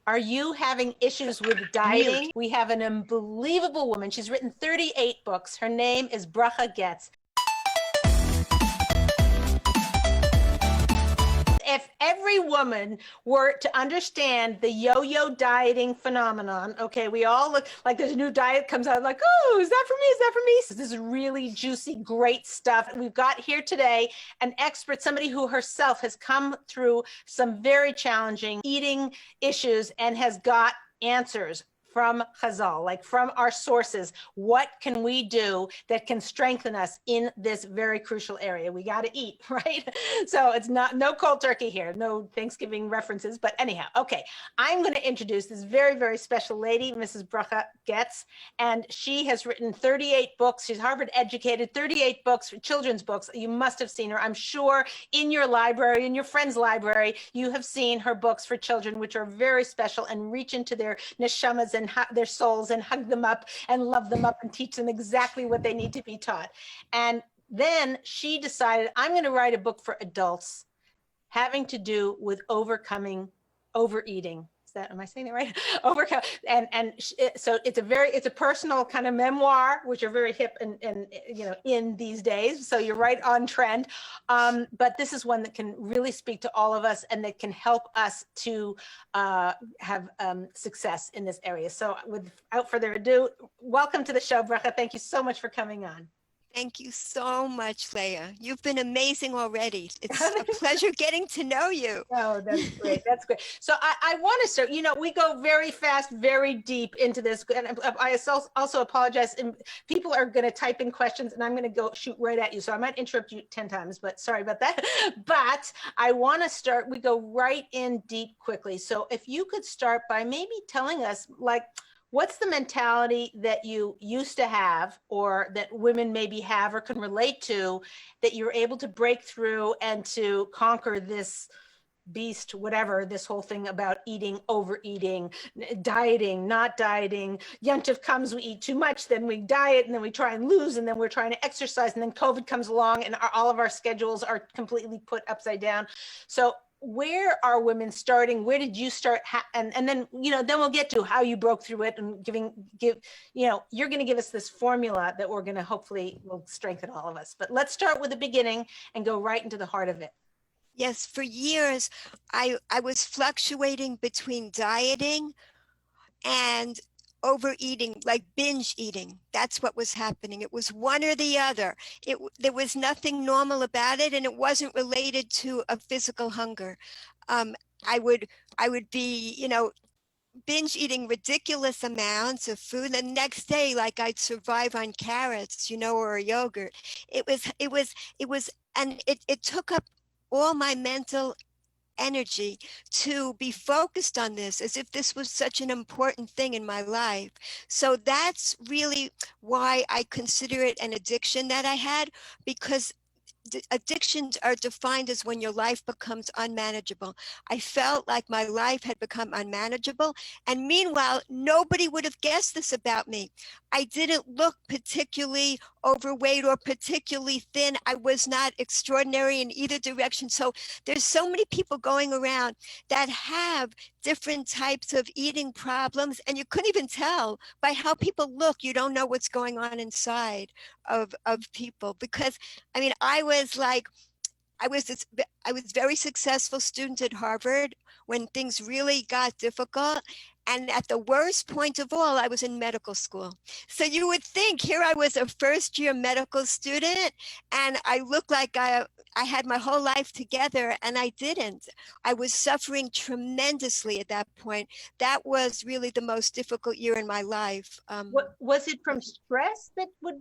Are you having issues with dieting? We have an unbelievable woman. She's written 38 books. Her name is Bracha Goetz. If every woman were to understand the yo-yo dieting phenomenon, okay, we all look like there's a new diet comes out like, oh, is that for me? Is that for me? So this is really juicy, great stuff. We've got here today an expert, somebody who herself has come through some very challenging eating issues and has got answers from Chazal, like from our sources. What can we do that can strengthen us in this very crucial area? We got to eat, right? So it's no cold turkey here, no Thanksgiving references, but anyhow, okay. I'm going to introduce this very, very special lady, Mrs. Bracha Goetz, and she has written 38 books. She's Harvard educated, 38 books, children's books. You must have seen her. I'm sure in your library, in your friend's library, you have seen her books for children, which are very special and reach into their neshamas and their souls and hug them up and love them up and teach them exactly what they need to be taught. And then she decided, I'm going to write a book for adults having to do with overcoming overeating. Am I saying it right? Overcome. So it's a personal kind of memoir, which are very hip and in these days. So you're right on trend. But this is one that can really speak to all of us and that can help us to have success in this area. So without further ado, welcome to the show, Bracha. Thank you so much for coming on. Thank you so much, Leah. You've been amazing already. It's a pleasure getting to know you. Oh, that's great. That's great. So I want to start, we go very fast, very deep into this. And I also apologize. People are going to type in questions and I'm going to go shoot right at you. So I might interrupt you 10 times, but sorry about that. But I want to start, we go right in deep quickly. So if you could start by maybe telling us, what's the mentality that you used to have or that women maybe have or can relate to that you're able to break through and to conquer this beast, whatever, this whole thing about eating, overeating, dieting, not dieting. Yontif comes, we eat too much, then we diet, and then we try and lose, and then we're trying to exercise, and then COVID comes along and all of our schedules are completely put upside down. So where are women starting? Where did you start? And then, then we'll get to how you broke through it and you're going to give us this formula that we're going to hopefully will strengthen all of us. But let's start with the beginning and go right into the heart of it. Yes, for years, I was fluctuating between dieting and overeating, like binge eating. That's what was happening. It was one or the other. There was nothing normal about it, and it wasn't related to a physical hunger. I would be, binge eating ridiculous amounts of food. The next day, like I'd survive on carrots, or a yogurt. It took up all my mental energy to be focused on this as if this was such an important thing in my life. So that's really why I consider it an addiction that I had, because addictions are defined as when your life becomes unmanageable. I felt like my life had become unmanageable, and meanwhile, nobody would have guessed this about me. I didn't look particularly overweight or particularly thin. I was not extraordinary in either direction. So there's so many people going around that have different types of eating problems, and you couldn't even tell by how people look. You don't know what's going on inside of people, because I was very successful student at Harvard when things really got difficult. And at the worst point of all, I was in medical school. So you would think, here I was a first-year medical student, and I looked like I had my whole life together, and I didn't. I was suffering tremendously at that point. That was really the most difficult year in my life. What was it, from stress that would,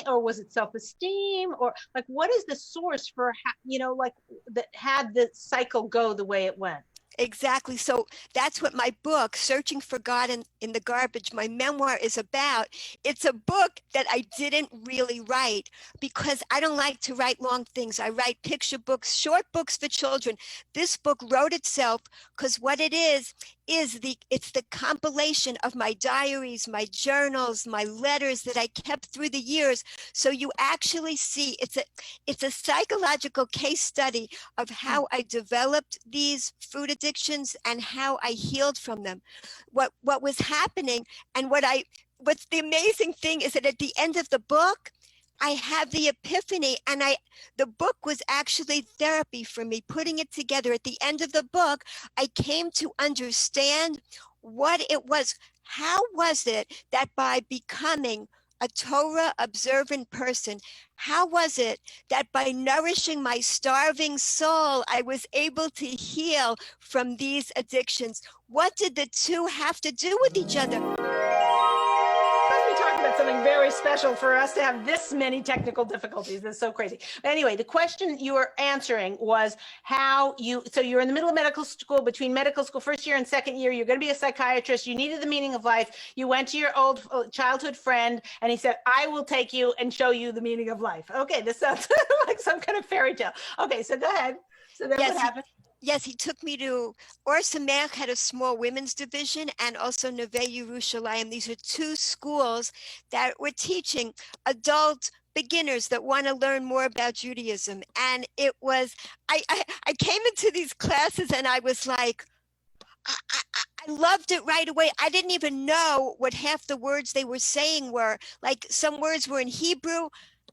or was it self-esteem, or what is the source for, that had the cycle go the way it went? Exactly. So that's what my book, Searching for God in the Garbage, my memoir, is about. It's a book that I didn't really write because I don't like to write long things. I write picture books, short books for children. This book wrote itself because what it is, it's the compilation of my diaries, my journals, my letters that I kept through the years. So you actually see it's a psychological case study of how I developed these food addictions and how I healed from them. What was happening, and what's the amazing thing is that at the end of the book, I had the epiphany, and the book was actually therapy for me. Putting it together at the end of the book, I came to understand what it was. How was it that by becoming a Torah observant person, how was it that by nourishing my starving soul, I was able to heal from these addictions? What did the two have to do with each other? Must be talking about something very special for us to have this many technical difficulties. That's so crazy. Anyway, the question you were answering was so you're in the middle of medical school, between medical school, first year and second year, you're going to be a psychiatrist. You needed the meaning of life. You went to your old childhood friend and he said, I will take you and show you the meaning of life. Okay, this sounds like some kind of fairy tale. Okay, so go ahead. So then what happened? Yes, he took me to Or Sameach had a small women's division, and also Neve Yerushalayim. These are two schools that were teaching adult beginners that want to learn more about Judaism. And it was, I came into these classes and I was like, I loved it right away. I didn't even know what half the words they were saying were. Like, some words were in Hebrew.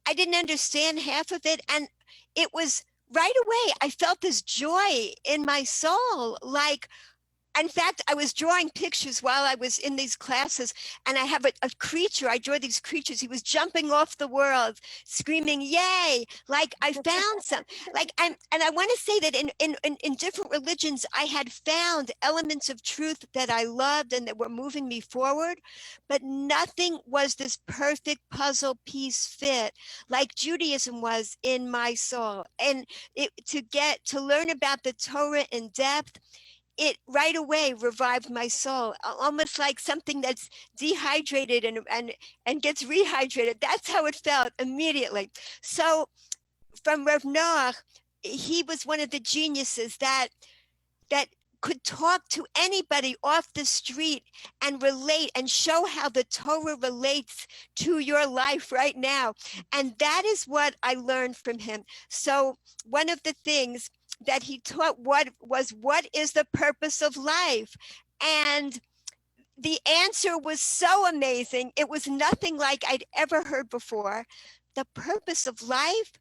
I didn't understand half of it. And it was right away, I felt this joy in my soul. Like, in fact, I was drawing pictures while I was in these classes, and I have a creature. I draw these creatures. He was jumping off the world, screaming, yay. Like, I found some, like, and I want to say that in different religions, I had found elements of truth that I loved and that were moving me forward, but nothing was this perfect puzzle piece fit like Judaism was in my soul. And to learn about the Torah in depth, it right away revived my soul, almost like something that's dehydrated and gets rehydrated. That's how it felt immediately. So from Rav Noach, he was one of the geniuses that could talk to anybody off the street and relate and show how the Torah relates to your life right now. And that is what I learned from him. So one of the things that he taught what is the purpose of life? And the answer was so amazing. It was nothing like I'd ever heard before. The purpose of life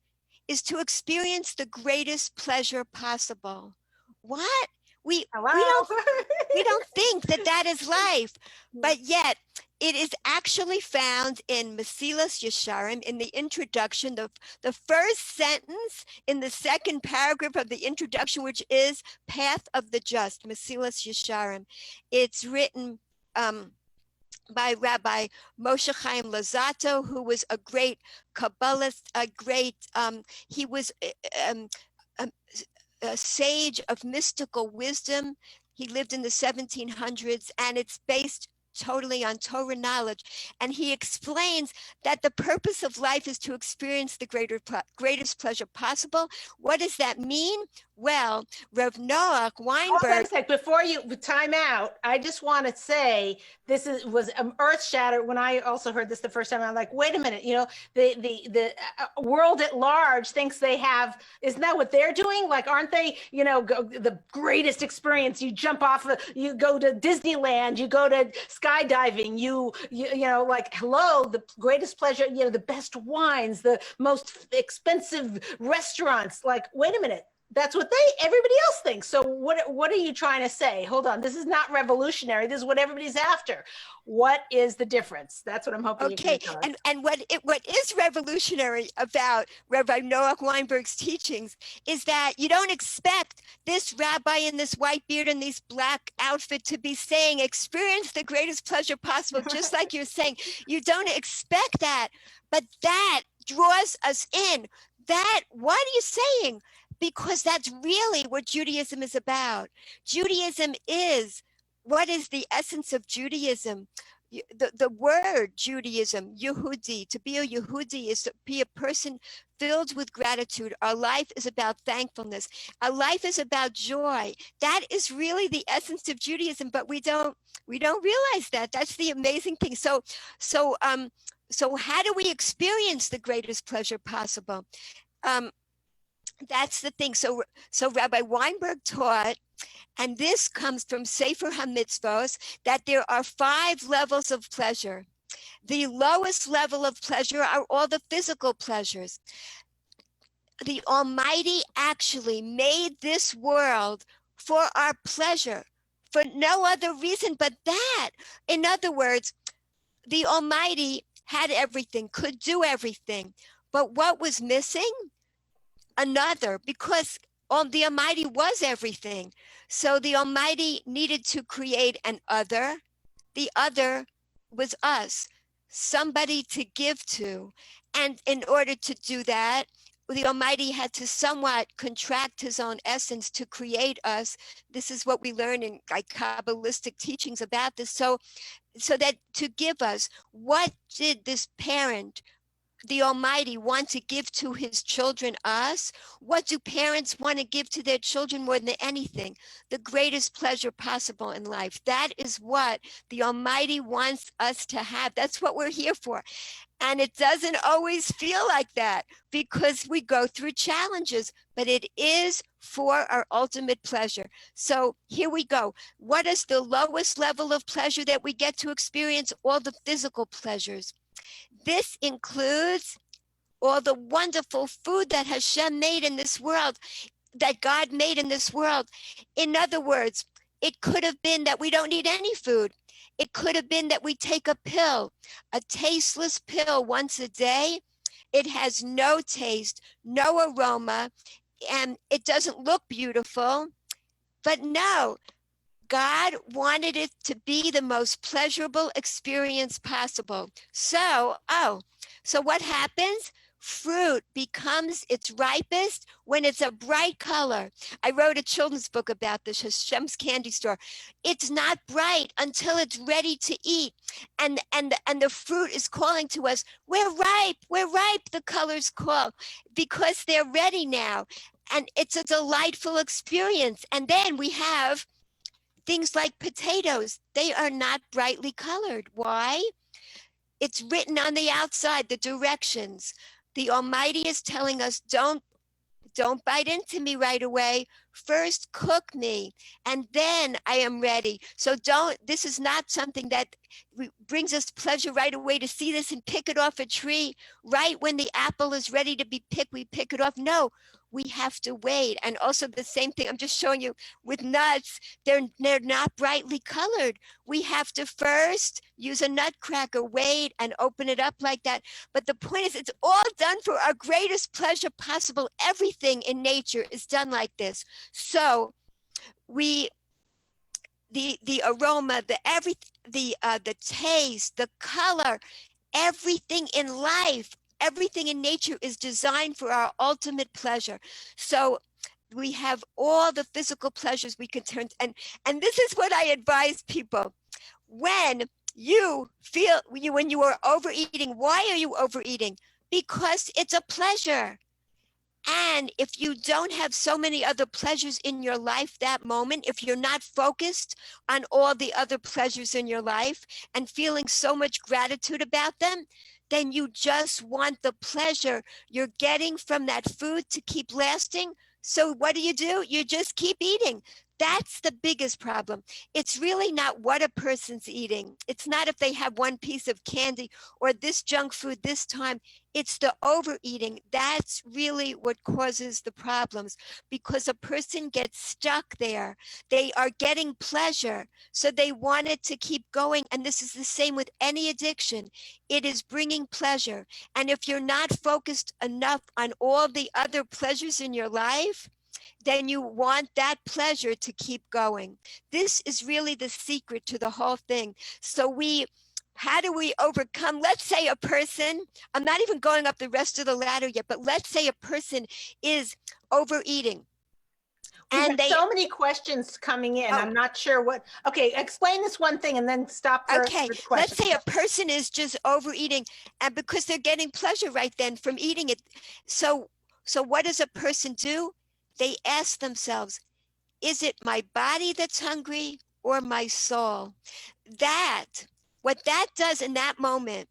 is to experience the greatest pleasure possible. What? We don't think that is life, but yet it is actually found in Mesilas Yesharim in the introduction, the first sentence in the second paragraph of the introduction, which is Path of the Just, Mesilas Yesharim. It's written by Rabbi Moshe Chaim Luzzatto, who was a great Kabbalist, he was a sage of mystical wisdom. He lived in the 1700s, and it's based totally on Torah knowledge. And he explains that the purpose of life is to experience the greatest pleasure possible. What does that mean? Well, Rav Noach Weinberg. Before you time out, I just want to say this was earth shatter. When I also heard this the first time, I'm like, wait a minute, the world at large thinks they have, isn't that what they're doing? Like, aren't they, the greatest experience? You jump off, you go to Disneyland, you go to skydiving, you like, hello, the greatest pleasure, the best wines, the most expensive restaurants. Like, wait a minute. That's what everybody else thinks. So what are you trying to say? Hold on. This is not revolutionary. This is what everybody's after. What is the difference? That's what I'm hoping you can tell us. And what is revolutionary about Rabbi Noach Weinberg's teachings is that you don't expect this rabbi in this white beard and this black outfit to be saying, experience the greatest pleasure possible, just like you're saying. You don't expect that, but that draws us in. What are you saying? Because that's really what Judaism is about. Judaism is, what is the essence of Judaism? the word Judaism, Yehudi, to be a Yehudi is to be a person filled with gratitude. Our life is about thankfulness. Our life is about joy. That is really the essence of Judaism, but we don't realize that. That's the amazing thing. So how do we experience the greatest pleasure possible? That's the thing. So Rabbi Weinberg taught, and this comes from Sefer HaMitzvos, that there are 5 levels of pleasure. The lowest level of pleasure are all the physical pleasures. The Almighty actually made this world for our pleasure, for no other reason but that. In other words, the Almighty had everything, could do everything. But what was missing? Another, because the Almighty was everything. So the Almighty needed to create an other. The other was us, somebody to give to. And in order to do that, the Almighty had to somewhat contract his own essence to create us. This is what we learn in like Kabbalistic teachings about this. So that to give us, what did this parent, the Almighty, want to give to his children? Us. What do parents want to give to their children more than anything? The greatest pleasure possible in life. That is what the Almighty wants us to have. That's what we're here for. And it doesn't always feel like that because we go through challenges, but it is for our ultimate pleasure. So here we go. What is the lowest level of pleasure that we get to experience? All the physical pleasures. This includes all the wonderful food that Hashem made in this world, that God made in this world. In other words, it could have been that we don't need any food. It could have been that we take a pill, a tasteless pill once a day. It has no taste, no aroma, and it doesn't look beautiful. But no, God wanted it to be the most pleasurable experience possible. So what happens? Fruit becomes its ripest when it's a bright color. I wrote a children's book about this, Hashem's Candy Store. It's not bright until it's ready to eat. And the fruit is calling to us, we're ripe, the colors call, because they're ready now. And it's a delightful experience. And then we have things like potatoes. They are not brightly colored. Why? It's written on the outside, the directions. The Almighty is telling us, don't bite into me right away. First cook me, and then I am ready. So this is not something that brings us pleasure right away to see this and pick it off a tree. Right when the apple is ready to be picked, we pick it off. No, we have to wait. And also the same thing, I'm just showing you with nuts, they're not brightly colored. We have to first use a nutcracker, wait, and open it up like that. But the point is, it's all done for our greatest pleasure possible. Everything in nature is done like this. So the aroma, the taste, the color, everything in life, everything in nature is designed for our ultimate pleasure. So we have all the physical pleasures we can turn to, and this is what I advise people. When you are overeating, why are you overeating? Because it's a pleasure. And if you don't have so many other pleasures in your life that moment, if you're not focused on all the other pleasures in your life and feeling so much gratitude about them, then you just want the pleasure you're getting from that food to keep lasting. So what do? You just keep eating. That's the biggest problem. It's really not what a person's eating. It's not if they have one piece of candy or this junk food this time. It's the overeating. That's really what causes the problems, because a person gets stuck there. They are getting pleasure, so they want it to keep going. And this is the same with any addiction. It is bringing pleasure. And if you're not focused enough on all the other pleasures in your life, then you want that pleasure to keep going. This is really the secret to the whole thing. So how do we overcome? Let's say a person, I'm not even going up the rest of the ladder yet, but let's say a person is overeating We've And got so many questions coming in. Oh. I'm not sure what. Okay, explain this one thing and then stop for Okay, the let's questions. say a person is just overeating, and because they're getting pleasure right then from eating it. So what does a person do? They ask themselves, is it my body that's hungry or my soul? What that does in that moment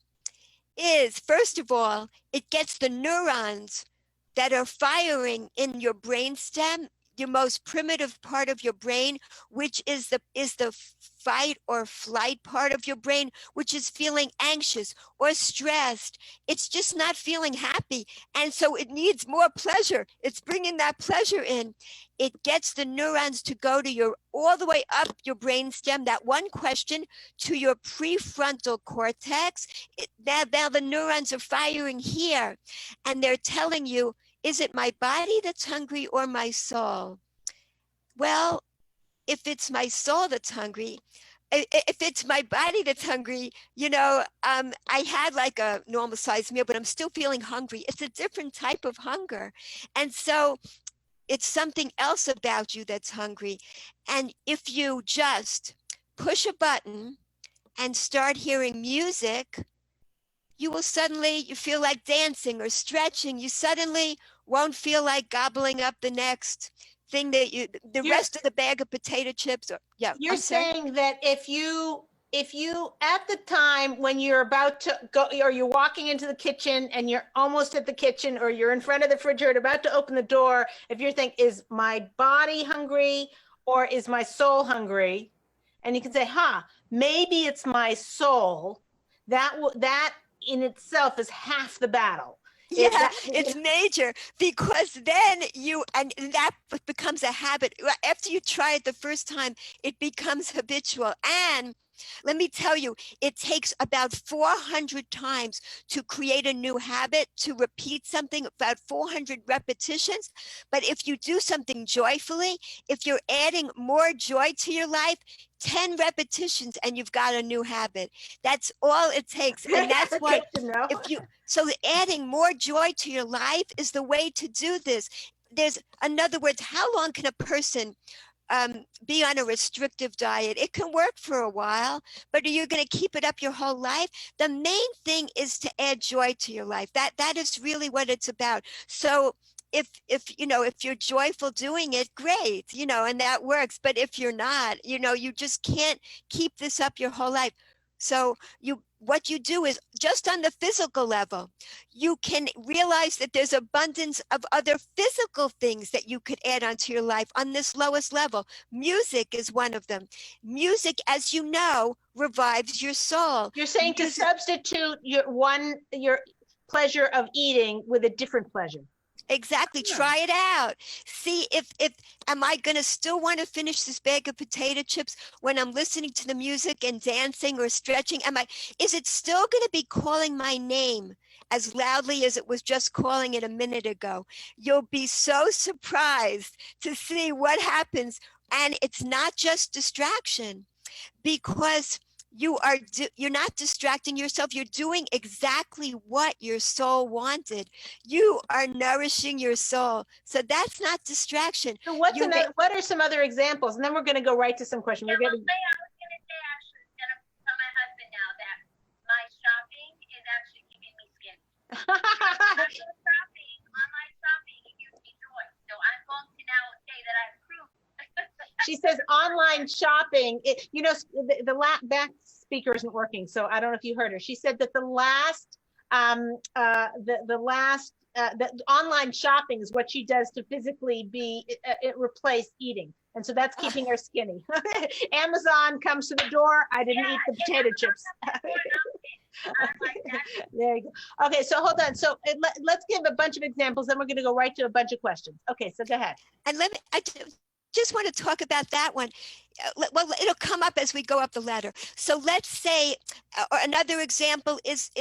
is, first of all, it gets the neurons that are firing in your brain stem, your most primitive part of your brain, which is the fight or flight part of your brain, which is feeling anxious or stressed. It's just not feeling happy, and so it needs more pleasure. It's bringing that pleasure in. It gets the neurons to go to your all the way up your brain stem, that one question, to your prefrontal cortex. Now the neurons are firing here, and they're telling you, is it my body that's hungry or my soul? Well, if it's my soul that's hungry, if it's my body that's hungry, I had like a normal sized meal, but I'm still feeling hungry. It's a different type of hunger. And so it's something else about you that's hungry. And if you just push a button and start hearing music, you feel like dancing or stretching. You suddenly won't feel like gobbling up the next thing rest of the bag of potato chips. You're saying that if you at the time when you're about to go, or you're walking into the kitchen and you're almost at the kitchen, or you're in front of the refrigerator about to open the door, if you're thinking, is my body hungry or is my soul hungry? And you can say, maybe it's my soul. That in itself is half the battle. Yeah, it's major, because then that becomes a habit. After you try it the first time, it becomes habitual. And let me tell you, it takes about 400 times to create a new habit, to repeat something, about 400 repetitions. But if you do something joyfully, if you're adding more joy to your life, 10 repetitions and you've got a new habit. That's all it takes. And that's why so adding more joy to your life is the way to do this. In other words, how long can a person be on a restrictive diet? It can work for a while, but are you going to keep it up your whole life? The main thing is to add joy to your life. That is really what it's about. So if you're joyful doing it, great, and that works. But if you're not, you just can't keep this up your whole life. So what you do is, just on the physical level, you can realize that there's abundance of other physical things that you could add onto your life on this lowest level. Music is one of them. Music, as you know, revives your soul. You're saying to substitute your pleasure of eating with a different pleasure. Exactly. Try it out. See if am I going to still want to finish this bag of potato chips when I'm listening to the music and dancing or stretching? Is it still going to be calling my name as loudly as it was just calling it a minute ago? You'll be so surprised to see what happens. And it's not just distraction, because you're not distracting yourself. You're doing exactly what your soul wanted. You are nourishing your soul. So that's not distraction. So what are some other examples? And then we're going to go right to some questions. I was going to say, Ashley, I'm going to tell my husband now that my shopping is actually keeping me skinny. Online shopping, it gives me joy. So I'm going to now say that I approve. She says online shopping, the back speaker isn't working, so I don't know if you heard her. She said that the online shopping is what she does to physically replace eating. And so that's keeping her skinny. Amazon comes to the door. I didn't eat the potato chips. There you go. Okay, so hold on. So let's give a bunch of examples, then we're going to go right to a bunch of questions. Okay, so go ahead. And I just want to talk about that one. Well, it'll come up as we go up the ladder. So let's say another example is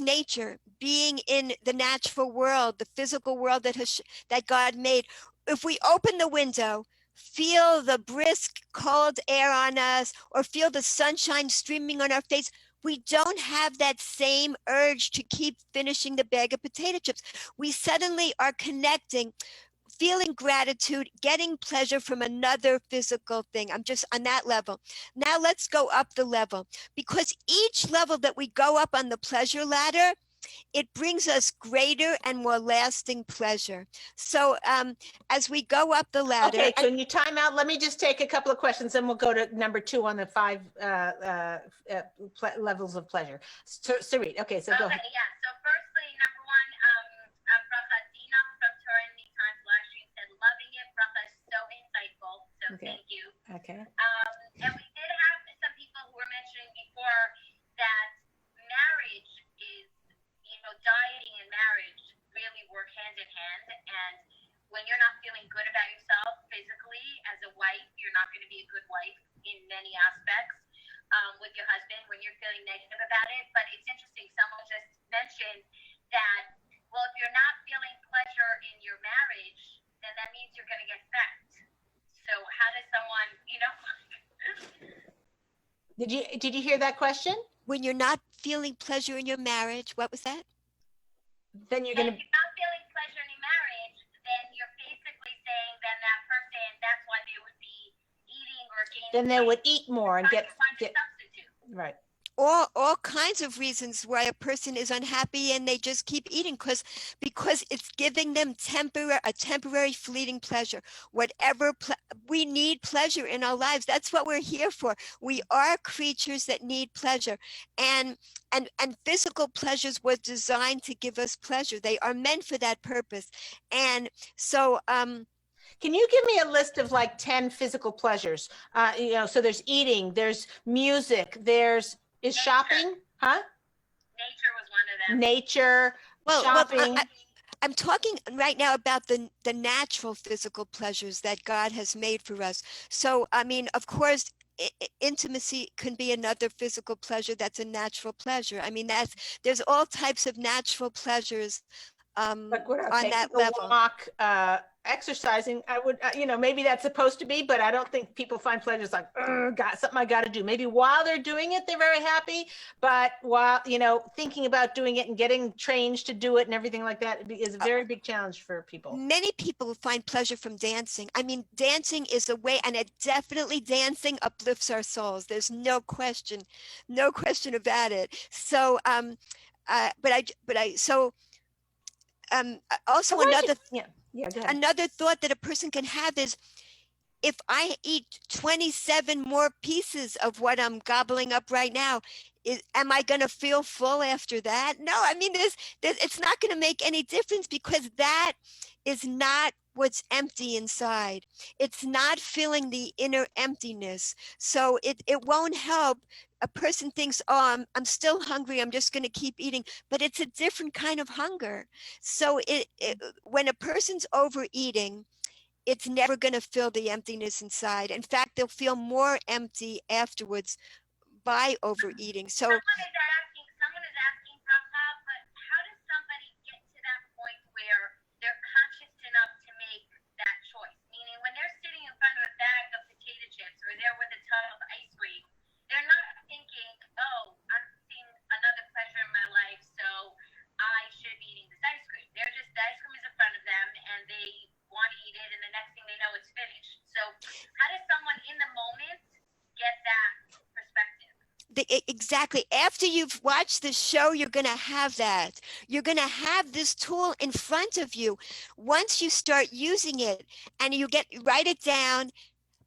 nature, being in the natural world, the physical world that God made. If we open the window, feel the brisk cold air on us, or feel the sunshine streaming on our face, we don't have that same urge to keep finishing the bag of potato chips. We suddenly are connecting feeling gratitude, getting pleasure from another physical thing. I'm just on that level. Now let's go up the level, because each level that we go up on the pleasure ladder, it brings us greater and more lasting pleasure. So as we go up the ladder. Okay, can you time out? Let me just take a couple of questions, then we'll go to number 2 on the 5 levels of pleasure. Sarit, okay, so go ahead. Yeah. So firstly, number 1, Bracha Dina from Turin many times last year said, loving it. Bracha is so insightful. So Okay. thank you. Okay. And we did have some people who were mentioning before that marriage is, dieting and marriage really work hand in hand. And when you're not feeling good about yourself physically as a wife, you're not going to be a good wife in many aspects with your husband when you're feeling negative about it. But it's interesting, someone just mentioned that, well, if you're not feeling pleasure in your marriage, then that means you're going to get fat. So how does someone, Did you hear that question? When you're not feeling pleasure in your marriage, what was that? Then you're if going to. you're not feeling pleasure in your marriage, then you're basically saying then that person, that's why they would be eating or gaining. Then they would eat more and get a substitute. right. All kinds of reasons why a person is unhappy and they just keep eating because it's giving them a temporary fleeting pleasure. We need pleasure in our lives. That's what we're here for. We are creatures that need pleasure, and physical pleasures were designed to give us pleasure. They are meant for that purpose. And so can you give me a list of like 10 physical pleasures? So there's eating, there's music, is shopping, huh? Nature was one of them. Nature, shopping. I'm talking right now about the natural physical pleasures that God has made for us. So, I mean, of course, intimacy can be another physical pleasure that's a natural pleasure. I mean, there's all types of natural pleasures Like what, on that level. Walk, exercising, I would, maybe that's supposed to be, but I don't think people find pleasure like, got something I got to do. Maybe while they're doing it, they're very happy, but while, thinking about doing it and getting trained to do it and everything like that is a very big challenge for people. Many people find pleasure from dancing. I mean, dancing is a way, and definitely dancing uplifts our souls. There's no question about it. So, also another thought that a person can have is, if I eat 27 more pieces of what I'm gobbling up right now, am I going to feel full after that? No, I mean, it's not going to make any difference, because that is not what's empty inside. It's not filling the inner emptiness. So it won't help. A person thinks, oh, I'm still hungry, I'm just going to keep eating, but it's a different kind of hunger. So when a person's overeating, it's never going to fill the emptiness inside. In fact, they'll feel more empty afterwards by overeating. So someone is asking, Bracha, but how does somebody get to that point where they're conscious enough to make that choice? Meaning, when they're sitting in front of a bag of potato chips or they're with a tub of ice cream, they're not thinking, oh, I'm seeing another pleasure in my life, so I should be eating this ice cream. The ice cream is in front of them and they want to eat it, and the next thing they know, it's finished. So how does someone in the moment get that perspective? Exactly. After you've watched the show, you're going to have that. You're going to have this tool in front of you. Once you start using it and write it down,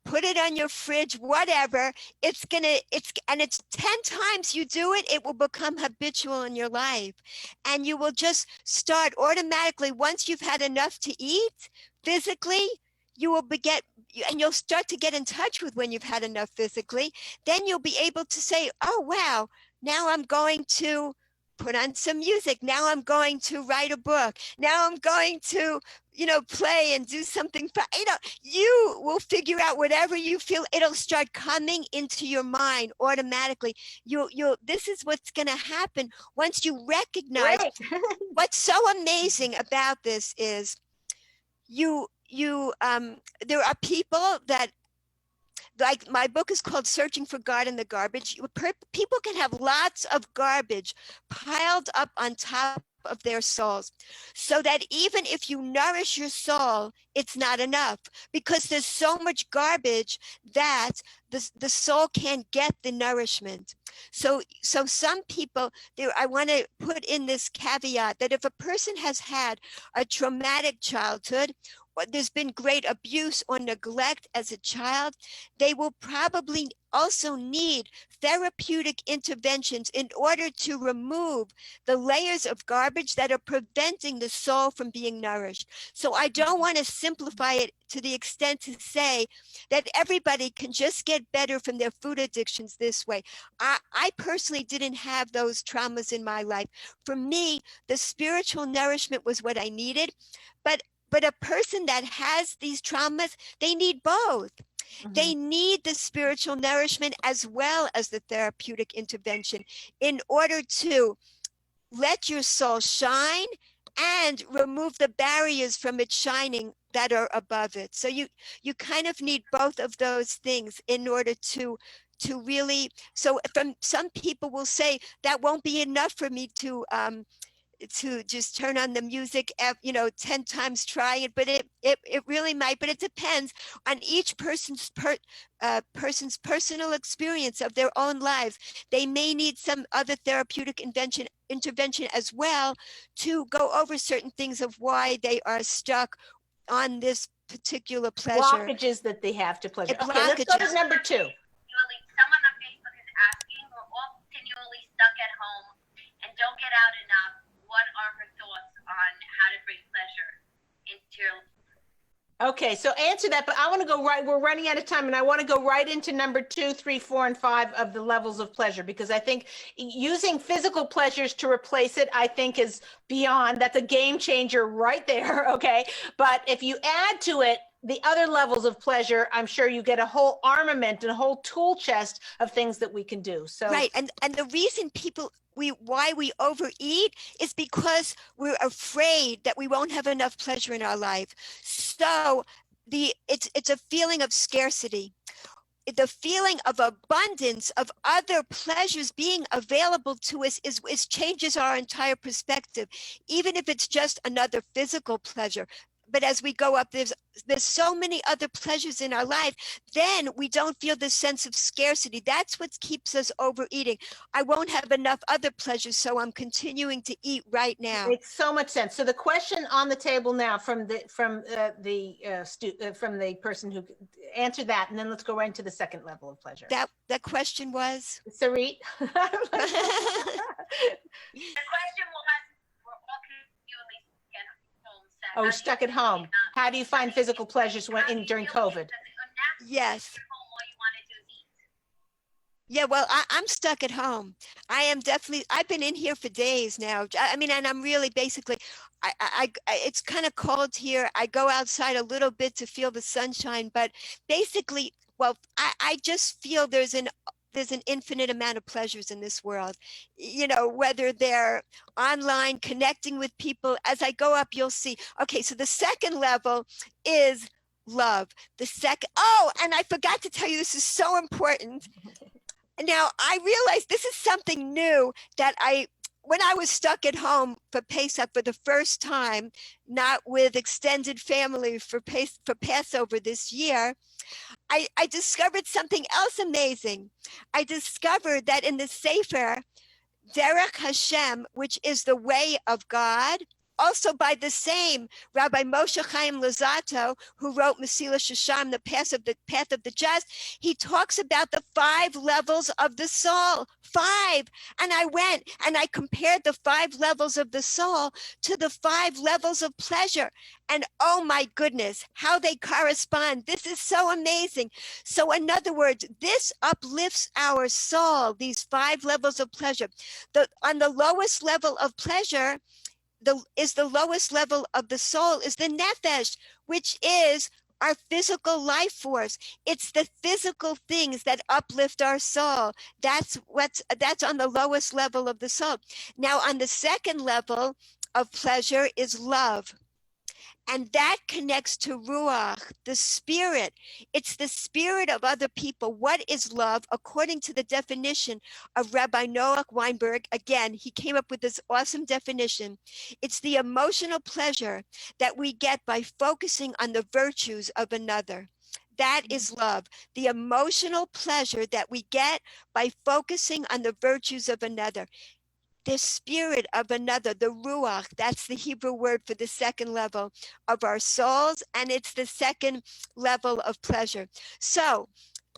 put it on your fridge, whatever, it's 10 times you do it, it will become habitual in your life. And you will just start automatically, once you've had enough to eat physically, and you'll start to get in touch with when you've had enough physically. Then you'll be able to say, oh, wow, now I'm going to put on some music. Now I'm going to write a book. Now I'm going to, play and do something. You will figure out whatever you feel. It'll start coming into your mind automatically. This is what's going to happen once you recognize. What's so amazing about this is there are people that, like, my book is called Searching for God in the Garbage. People can have lots of garbage piled up on top of their souls. So that even if you nourish your soul, it's not enough, because there's so much garbage that the soul can't get the nourishment. So some people there, I want to put in this caveat that if a person has had a traumatic childhood, or there's been great abuse or neglect as a child, they will probably also need therapeutic interventions in order to remove the layers of garbage that are preventing the soul from being nourished. So I don't want to simplify it to the extent to say that everybody can just get better from their food addictions this way. I personally didn't have those traumas in my life. For me, the spiritual nourishment was what I needed, but a person that has these traumas, they need both. They need the spiritual nourishment as well as the therapeutic intervention in order to let your soul shine and remove the barriers from its shining that are above it. So you kind of need both of those things in order to really. So from some people will say that won't be enough for me to just turn on the music, 10 times try it, but it really might, but it depends on each person's personal experience of their own lives. They may need some other therapeutic intervention as well to go over certain things of why they are stuck on this particular pleasure. Blockages that they have to pleasure. Okay, let's Blockages. go to number 2. Someone on Facebook is asking, we're all continually stuck at home and don't get out enough. What are her thoughts on how to bring pleasure into your life? Okay, so answer that, but I want to go right, we're running out of time, and I want to go right into number 2, 3, 4, and 5 of the levels of pleasure, because I think using physical pleasures to replace it, I think is beyond, that's a game changer right there, okay? But if you add to it the other levels of pleasure, I'm sure you get a whole armament and a whole tool chest of things that we can do. So right, and the reason why we overeat is because we're afraid that we won't have enough pleasure in our life. So it's a feeling of scarcity. The feeling of abundance of other pleasures being available to us is changes our entire perspective, even if it's just another physical pleasure. But as we go up, there's so many other pleasures in our life, then we don't feel this sense of scarcity. That's what keeps us overeating. I won't have enough other pleasures, so I'm continuing to eat right now. Makes so much sense. So the question on the table now from the person who answered that, and then let's go right into the second level of pleasure. That question was? Sarit. The question was, we're all continually stuck at home. Stuck at home. How do you find physical pleasures during COVID? Yes. Yeah, well, I'm stuck at home. I am definitely, I've been in here for days now. I mean, and I'm really basically, it's kind of cold here. I go outside a little bit to feel the sunshine, but basically, well, I just feel there's an infinite amount of pleasures in this world, whether they're online, connecting with people. As I go up, you'll see. Okay, so the second level is love. And I forgot to tell you, this is so important. Now, I realized this is something new that when I was stuck at home for Pesach for the first time, not with extended family for Passover this year, I discovered something else amazing. I discovered that in the Sefer, Derech Hashem, which is the way of God, also by the same Rabbi Moshe Chaim Luzzatto, who wrote Mesilas Yesharim, the Path of the Just, he talks about the 5 levels of the soul. 5. And I went and I compared the 5 levels of the soul to the 5 levels of pleasure. And oh my goodness, how they correspond. This is so amazing. So in other words, this uplifts our soul, these 5 levels of pleasure. On the lowest level of pleasure, the lowest level of the soul is the nefesh, which is our physical life force. It's the physical things that uplift our soul. That's on the lowest level of the soul. Now, on the second level of pleasure is love. And that connects to Ruach, the spirit. It's the spirit of other people. What is love? According to the definition of Rabbi Noah Weinberg, again, he came up with this awesome definition. It's the emotional pleasure that we get by focusing on the virtues of another. That is love. The emotional pleasure that we get by focusing on the virtues of another. The spirit of another, the ruach, that's the Hebrew word for the second level of our souls, and it's the second level of pleasure. So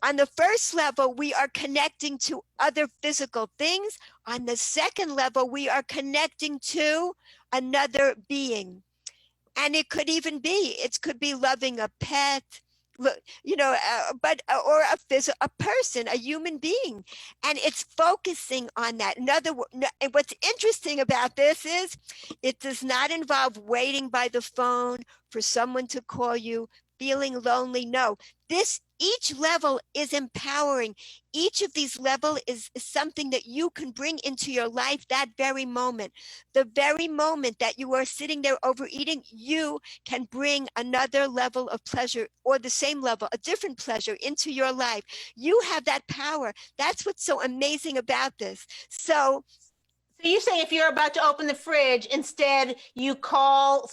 on the first level, we are connecting to other physical things. On the second level, we are connecting to another being. And it could even be, it could be loving a pet, or a person, a human being, and it's focusing on that. And what's interesting about this is it does not involve waiting by the phone for someone to call you, feeling lonely. No, each level is empowering. Each of these levels is something that you can bring into your life that very moment. The very moment that you are sitting there overeating, you can bring another level of pleasure, or the same level, a different pleasure, into your life. You have that power. That's what's so amazing about this. So you say if you're about to open the fridge, instead you call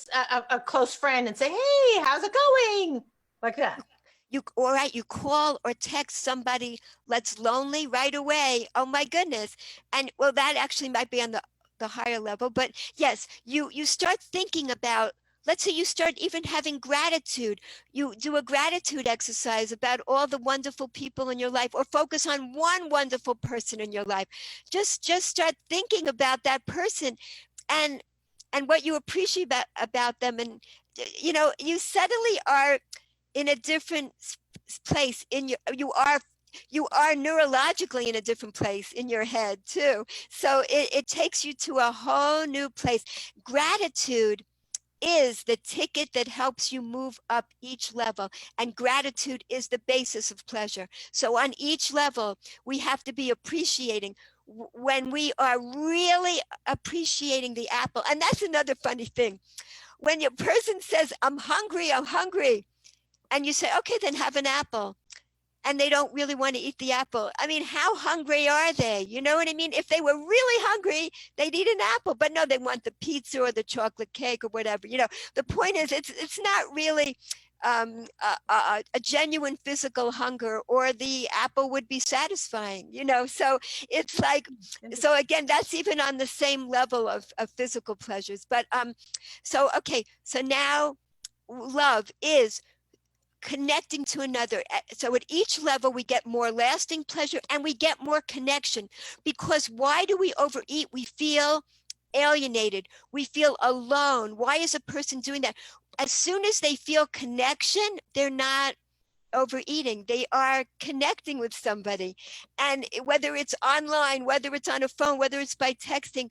a close friend and say, hey, how's it going? Like that. You call or text somebody that's lonely right away. Oh my goodness. And well, that actually might be on the higher level, but yes, you start thinking about, let's say you start even having gratitude. You do a gratitude exercise about all the wonderful people in your life, or focus on one wonderful person in your life. Just start thinking about that person and what you appreciate about them. And you suddenly are in a different place in you are neurologically in a different place in your head too. So it takes you to a whole new place. Gratitude is the ticket that helps you move up each level, and gratitude is the basis of pleasure. So on each level, we have to be appreciating. When we are really appreciating the apple, and that's another funny thing, when your person says, I'm hungry, and you say, okay, then have an apple, and they don't really want to eat the apple. I mean, how hungry are they? You know what I mean? If they were really hungry, they'd eat an apple, but no, they want the pizza or the chocolate cake or whatever. The point is, it's not really a genuine physical hunger, or the apple would be satisfying, so it's like, so again, that's even on the same level of physical pleasures. But so now love is connecting to another. So at each level, we get more lasting pleasure, and we get more connection. Because why do we overeat? We feel alienated. We feel alone. Why is a person doing that? As soon as they feel connection, they're not overeating. They are connecting with somebody. And whether it's online, whether it's on a phone, whether it's by texting,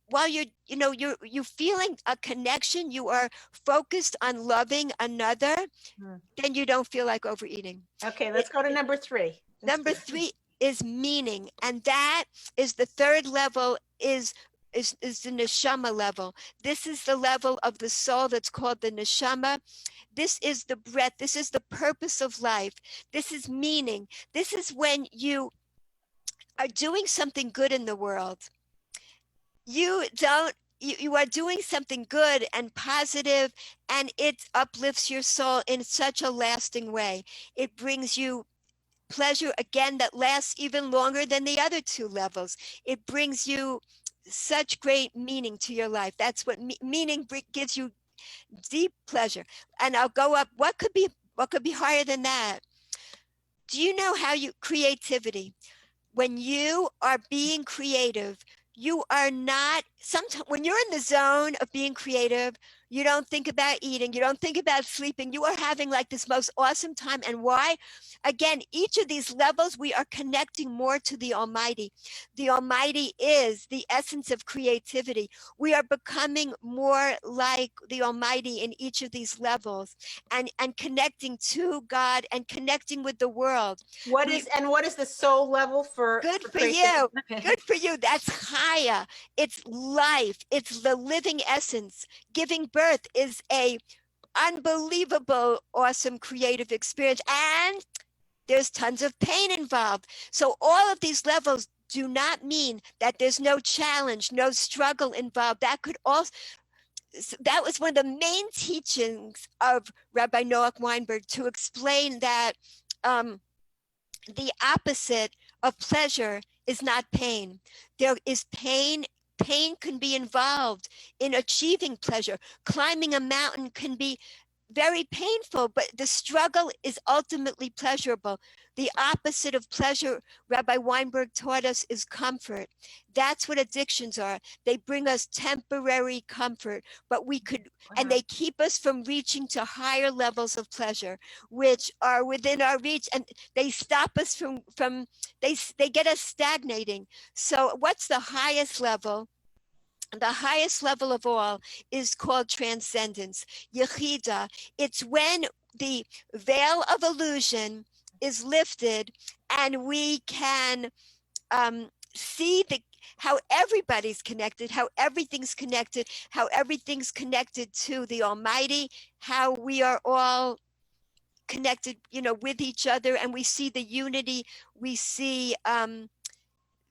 while you're feeling a connection, you are focused on loving another, then you don't feel like overeating. Okay, let's go to number 3. Number 3 is meaning, and that is the third level, is the neshama level. This is the level of the soul that's called the neshama. This is the breath. This is the purpose of life. This is meaning. This is when you are doing something good in the world. You are doing something good and positive, and it uplifts your soul in such a lasting way. It brings you pleasure, again, that lasts even longer than the other 2 levels. It brings you such great meaning to your life. That's what meaning gives you, deep pleasure. And I'll go up. What could be higher than that? Do you know creativity? When you are being creative, you are not, sometimes when you're in the zone of being creative, you don't think about eating, you don't think about sleeping, you are having like this most awesome time. And why? Again, each of these levels, we are connecting more to the Almighty. The Almighty is the essence of creativity. We are becoming more like the Almighty in each of these levels, and connecting to God and connecting with the world. What is the soul level for? Good for you. Good for you. That's Chaya. It's life. It's the living essence. Giving birth is a unbelievable, awesome, creative experience. And there's tons of pain involved. So all of these levels do not mean that there's no challenge, no struggle involved. That was one of the main teachings of Rabbi Noach Weinberg, to explain that the opposite of pleasure is not pain. There is pain. Pain can be involved in achieving pleasure. Climbing a mountain can be very painful, but the struggle is ultimately pleasurable. The opposite of pleasure, Rabbi Weinberg taught us, is comfort. That's what addictions are. They bring us temporary comfort, but and they keep us from reaching to higher levels of pleasure, which are within our reach, and they stop us they get us stagnating. So what's the highest level? The highest level of all is called transcendence, Yechida. It's when the veil of illusion is lifted and we can see how everybody's connected, how everything's connected, how everything's connected to the Almighty, how we are all connected, with each other, and we see the unity. We see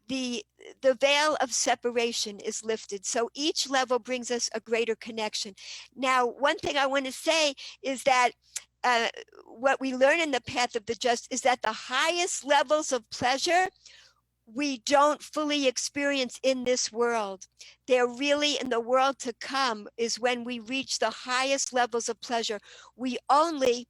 the veil of separation is lifted. So each level brings us a greater connection. Now, one thing I want to say is that what we learn in the path of the just is that the highest levels of pleasure we don't fully experience in this world. They're really in the world to come, is when we reach the highest levels of pleasure. We only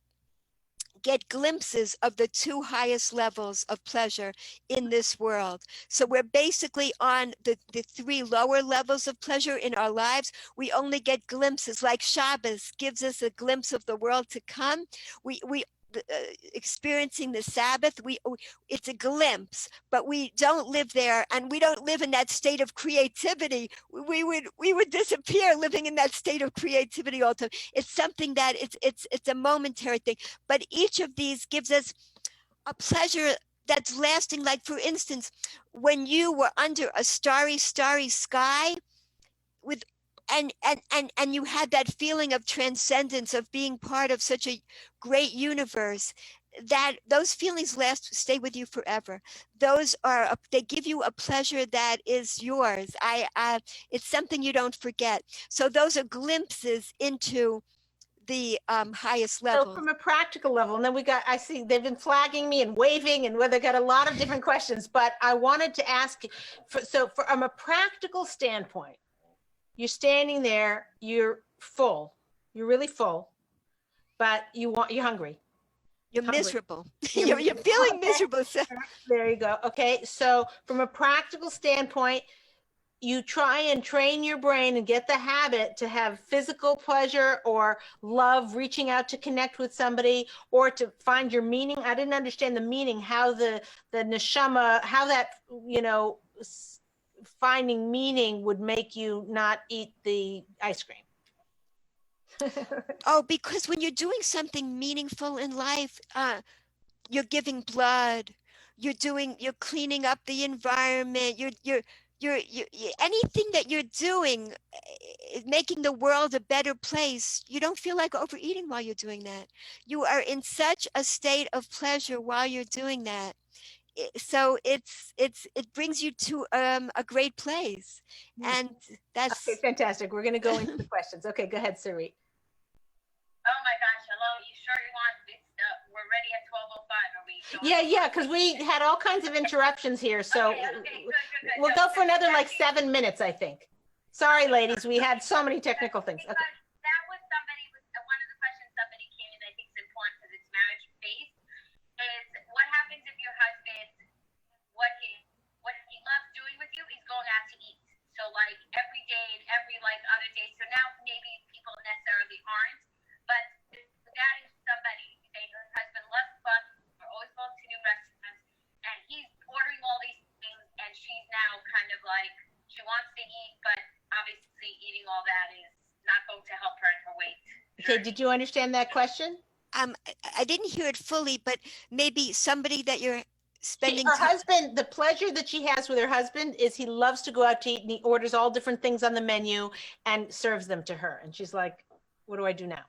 get glimpses of the two highest levels of pleasure in this world. So we're basically on the three lower levels of pleasure in our lives. We only get glimpses, like Shabbos gives us a glimpse of the world to come. We experiencing the Sabbath, it's a glimpse, but we don't live there, and we don't live in that state of creativity. We would disappear living in that state of creativity all the time. It's something that it's a momentary thing, but each of these gives us a pleasure that's lasting. Like, for instance, when you were under a starry sky with and you had that feeling of transcendence, of being part of such a great universe, that those feelings stay with you forever. They give you a pleasure that is yours. It's something you don't forget. So those are glimpses into the highest level. So from a practical level, and then I see they've been flagging me and waving, and they got a lot of different questions, but I wanted to ask, from a practical standpoint, you're standing there, you're full, you're really full, but you're hungry. You're miserable. You're feeling miserable. There you go. Okay. So from a practical standpoint, you try and train your brain and get the habit to have physical pleasure or love, reaching out to connect with somebody, or to find your meaning. I didn't understand the meaning, how the neshama, how that, finding meaning would make you not eat the ice cream. Oh, because when you're doing something meaningful in life, you're giving blood, you're cleaning up the environment, you're anything that you're doing, making the world a better place. You don't feel like overeating while you're doing that. You are in such a state of pleasure while you're doing that. So it brings you to a great place, and that's okay. Fantastic. We're going to go into the questions. Okay, go ahead, Sarit. Oh my gosh, hello. You sure you want this? We're ready at 12:05. Are we? Yeah, because we had all kinds of interruptions here, so okay, good. We'll go for another 7 minutes, I think. Sorry, ladies, we had so many technical things. Okay. That was one of the questions somebody came in. I think it's important because it's marriage based. Is what happens if your husband, what he loves doing with you is going out to eat. So like every day and every other day. So now maybe people necessarily aren't, but that is somebody, her husband loves fun. We're always going to new restaurants, and he's ordering all these things, and she's now kind of she wants to eat, but obviously eating all that is not going to help her in her weight. Okay, did you understand that question? I didn't hear it fully, but maybe somebody that you're spending her time. husband, the pleasure that she has with her husband is he loves to go out to eat and he orders all different things on the menu and serves them to her. And she's like, what do I do now?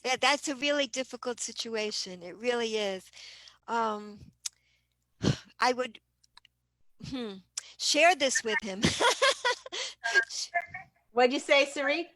Yeah, that's a really difficult situation. It really is. Um, I would share this with him. What'd you say, Sari? I said, Leah,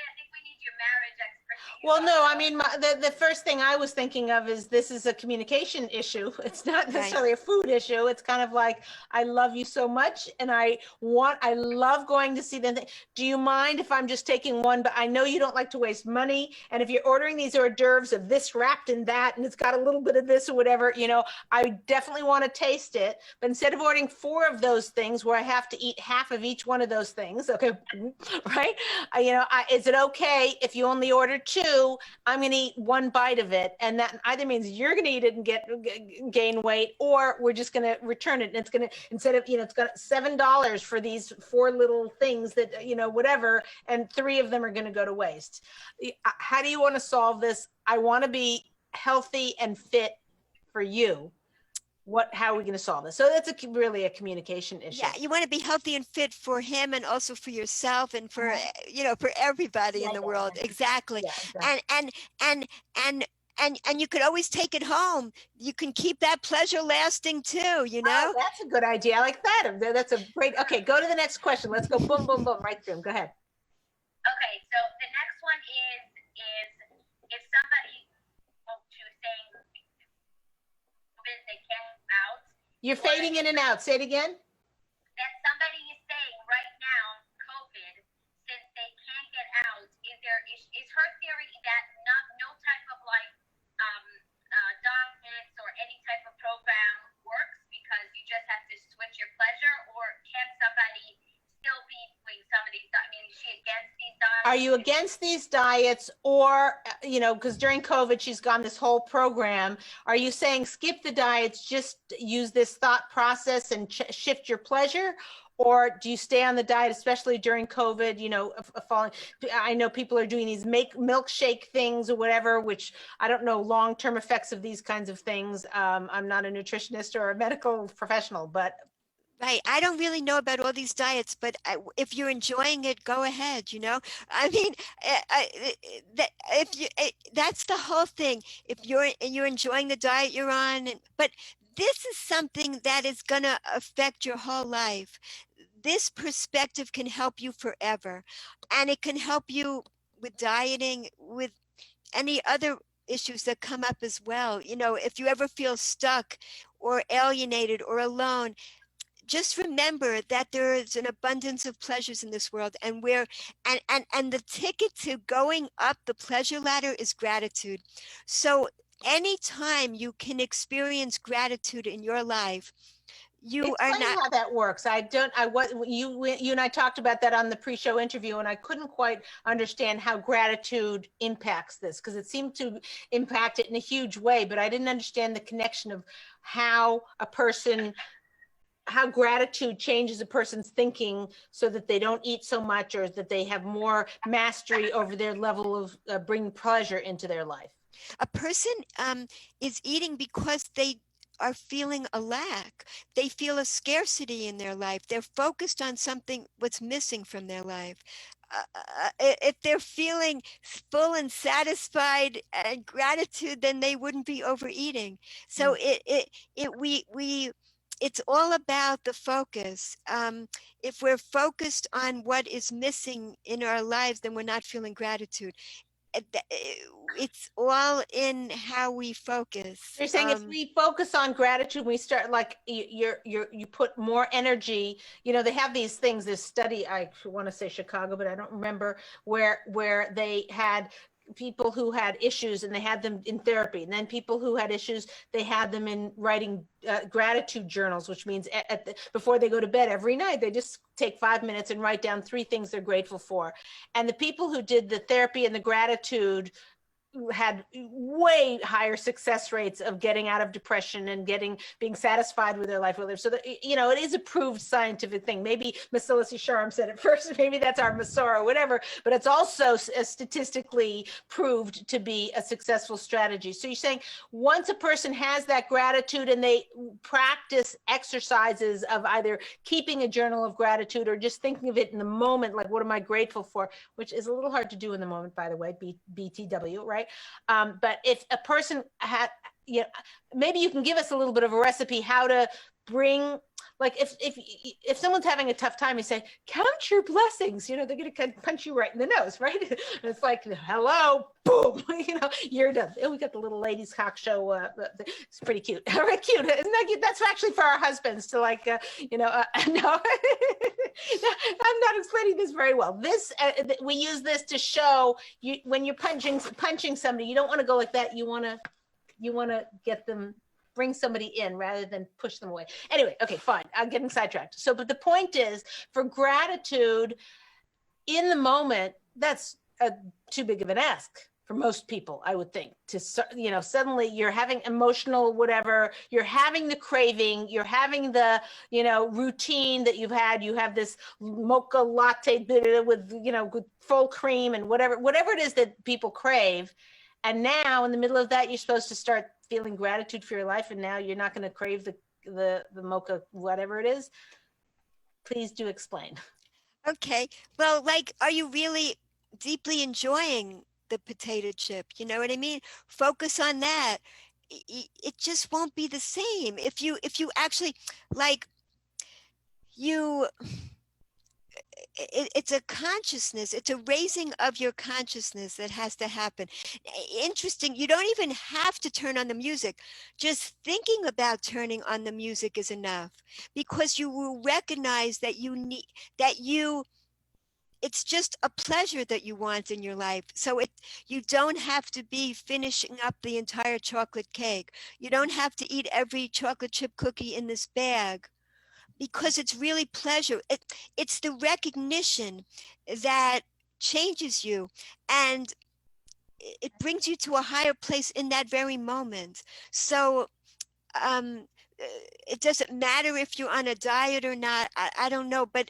I think we need your marriage expertise. Well, no, I mean, the first thing I was thinking of is this is a communication issue. It's not necessarily a food issue. It's kind of like, I love you so much and I love going to see them. Do you mind if I'm just taking one? But I know you don't like to waste money. And if you're ordering these hors d'oeuvres of this wrapped in that, and it's got a little bit of this or whatever, you know, I definitely want to taste it. But instead of ordering 4 of those things where I have to eat half of each one of those things, okay, right? Is it okay if you only order 2? I'm going to eat 1 bite of it. And that either means you're going to eat it and gain weight, or we're just going to return it. And it's going to, instead of, it's got $7 for these 4 little things that, whatever, and 3 of them are going to go to waste. How do you want to solve this? I want to be healthy and fit for you. How are we going to solve this? So that's really a communication issue. Yeah, you want to be healthy and fit for him and also for yourself and for for everybody in the world. Exactly. Yeah. And you could always take it home. You can keep that pleasure lasting too, Oh, that's a good idea. I like that. That's a great. Okay, go to the next question. Let's go boom, boom, boom, right through them. Go ahead. Okay, so the next one is if somebody to saying they can't out. You're fading in and out. Say it again. That somebody is saying right now, COVID, since they can't get out, is her theory that no type of diets or any type of program works because you just have to switch your pleasure, or can somebody still be doing some of these? I mean, is she against these diets? Are you against these diets, or because during COVID she's gone this whole program? Are you saying skip the diets, just use this thought process and shift your pleasure? Or do you stay on the diet, especially during COVID, falling? I know people are doing these milkshake things or whatever, which I don't know long-term effects of these kinds of things. I'm not a nutritionist or a medical professional, but. Right. I don't really know about all these diets, but if you're enjoying it, go ahead. I mean, that's the whole thing. If you're enjoying the diet you're on, but this is something that is going to affect your whole life. This perspective can help you forever, and it can help you with dieting, with any other issues that come up as well. If you ever feel stuck or alienated or alone, just remember that there is an abundance of pleasures in this world, and the ticket to going up the pleasure ladder is gratitude. So anytime you can experience gratitude in your life, you Explain are not. how that works. You and I talked about that on the pre-show interview, and I couldn't quite understand how gratitude impacts this, because it seemed to impact it in a huge way, but I didn't understand the connection of how gratitude changes a person's thinking so that they don't eat so much, or that they have more mastery over their level of bringing pleasure into their life. A person is eating because they are feeling a lack. They feel a scarcity in their life. They're focused on something, what's missing from their life. If they're feeling full and satisfied and gratitude, then they wouldn't be overeating. So it's all about the focus. If we're focused on what is missing in our lives, then we're not feeling gratitude. It's all in how we focus. You're saying if we focus on gratitude, we start you put more energy. They have these things. This study, I want to say Chicago, but I don't remember where they had people who had issues and they had them in therapy, and then people who had issues, they had them in writing gratitude journals, which means before they go to bed every night, they just take 5 minutes and write down 3 things they're grateful for. And the people who did the therapy and the gratitude had way higher success rates of getting out of depression and being satisfied with their life. So that, you know, it is a proved scientific thing. Maybe Masila Sharm said it first, maybe that's our Masora or whatever, but it's also statistically proved to be a successful strategy. So you're saying once a person has that gratitude and they practice exercises of either keeping a journal of gratitude or just thinking of it in the moment, like what am I grateful for, which is a little hard to do in the moment, by the way, BTW, right? But if a person had, you know, maybe you can give us a little bit of a recipe how to bring, like if someone's having a tough time, you say, count your blessings, you know, they're going to punch you right in the nose, right? And it's like, hello, boom, you know, you're done. Oh, we got the little Ladies TalkShow. It's pretty cute. All right, cute. Isn't that cute? That's actually for our husbands to like, you know, no, I'm not explaining this very well. This, we use this to show you when you're punching somebody, you don't want to go like that. You want to get them, bring somebody in rather than push them away. Anyway, okay, fine. I'm getting sidetracked. So, but the point is, for gratitude in the moment, that's too big of an ask for most people, I would think. To, you know, suddenly you're having emotional whatever, you're having the craving, you're having the, you know, routine that you've had. You have this mocha latte with, you know, with full cream and whatever it is that people crave. And now in the middle of that, you're supposed to start feeling gratitude for your life. And now you're not going to crave the mocha, whatever it is. Please do explain. Okay. Well, like, are you really deeply enjoying the potato chip? You know what I mean? Focus on that. It just won't be the same. If you actually like it's a consciousness, it's a raising of your consciousness that has to happen. Interesting, you don't even have to turn on the music. Just thinking about turning on the music is enough, because you will recognize that it's just a pleasure that you want in your life. So you don't have to be finishing up the entire chocolate cake. You don't have to eat every chocolate chip cookie in this bag, because it's really pleasure. It's the recognition that changes you, and it brings you to a higher place in that very moment. So it doesn't matter if you're on a diet or not. I don't know, but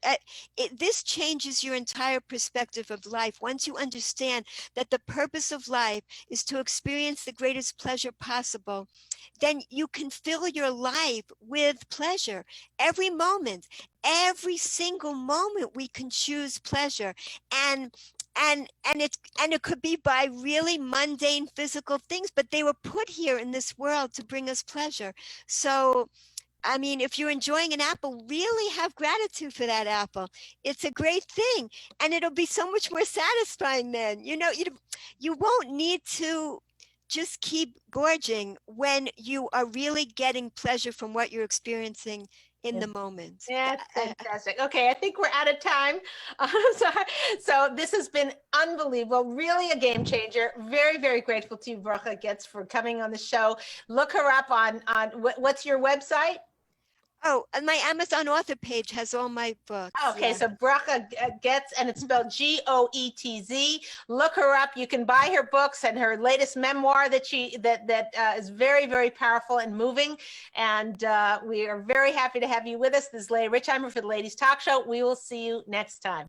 this changes your entire perspective of life. Once you understand that the purpose of life is to experience the greatest pleasure possible, then you can fill your life with pleasure. Every moment, every single moment, we can choose pleasure. And it could be by really mundane physical things, but they were put here in this world to bring us pleasure. So, I mean, if you're enjoying an apple, really have gratitude for that apple. It's a great thing, and it'll be so much more satisfying then. You know, you won't need to just keep gorging when you are really getting pleasure from what you're experiencing in the moment. Yeah, fantastic. Okay, I think we're out of time. So this has been unbelievable, really a game changer. Very, very grateful to you, Bracha Goetz, for coming on the show. Look her up on what's your website? Oh, and my Amazon author page has all my books. Okay, yeah. So Bracha Goetz, and it's spelled Goetz. Look her up. You can buy her books and her latest memoir that is very, very powerful and moving. And we are very happy to have you with us. This is Leah Richeimer for the Ladies Talk Show. We will see you next time.